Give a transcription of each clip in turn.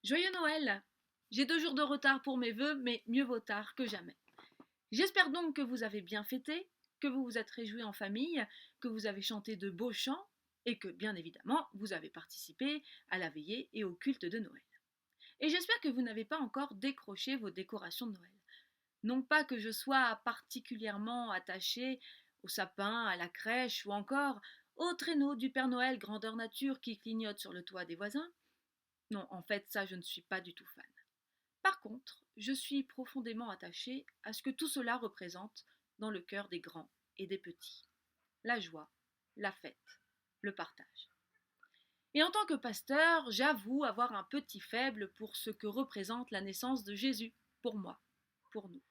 Joyeux Noël! J'ai 2 jours de retard pour mes vœux, mais mieux vaut tard que jamais. J'espère donc que vous avez bien fêté, que vous vous êtes réjouis en famille, que vous avez chanté de beaux chants et que, bien évidemment, vous avez participé à la veillée et au culte de Noël. Et j'espère que vous n'avez pas encore décroché vos décorations de Noël. Non pas que je sois particulièrement attachée au sapin, à la crèche ou encore au traîneau du Père Noël grandeur nature qui clignote sur le toit des voisins. Non, en fait, ça, je ne suis pas du tout fan. Par contre, je suis profondément attachée à ce que tout cela représente dans le cœur des grands et des petits. La joie, la fête, le partage. Et en tant que pasteur, j'avoue avoir un petit faible pour ce que représente la naissance de Jésus, pour moi, pour nous.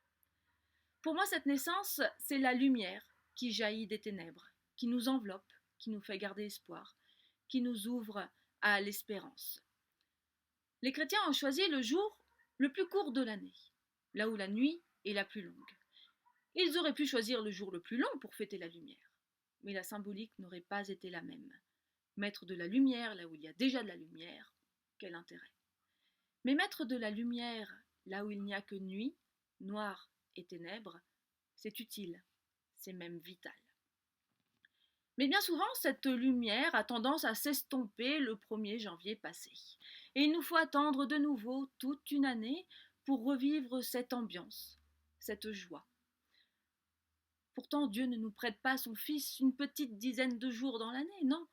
Pour moi, cette naissance, c'est la lumière qui jaillit des ténèbres, qui nous enveloppe, qui nous fait garder espoir, qui nous ouvre à l'espérance. Les chrétiens ont choisi le jour le plus court de l'année, là où la nuit est la plus longue. Ils auraient pu choisir le jour le plus long pour fêter la lumière, mais la symbolique n'aurait pas été la même. Mettre de la lumière là où il y a déjà de la lumière, quel intérêt? Mais mettre de la lumière là où il n'y a que nuit, noir et ténèbres, c'est utile, c'est même vital. Mais bien souvent, cette lumière a tendance à s'estomper le 1er janvier passé. Et il nous faut attendre de nouveau toute une année pour revivre cette ambiance, cette joie. Pourtant, Dieu ne nous prête pas son Fils une petite dizaine de jours dans l'année, non.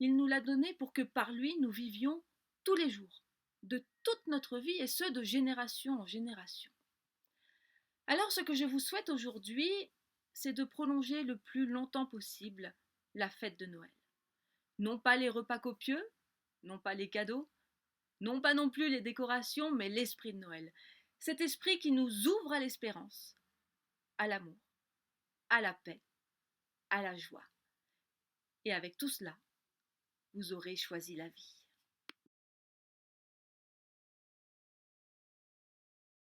Il nous l'a donné pour que par lui nous vivions tous les jours, de toute notre vie et ce de génération en génération. Alors ce que je vous souhaite aujourd'hui, c'est de prolonger le plus longtemps possible la fête de Noël. Non pas les repas copieux, non pas les cadeaux, non pas non plus les décorations, mais l'esprit de Noël. Cet esprit qui nous ouvre à l'espérance, à l'amour, à la paix, à la joie. Et avec tout cela, vous aurez choisi la vie.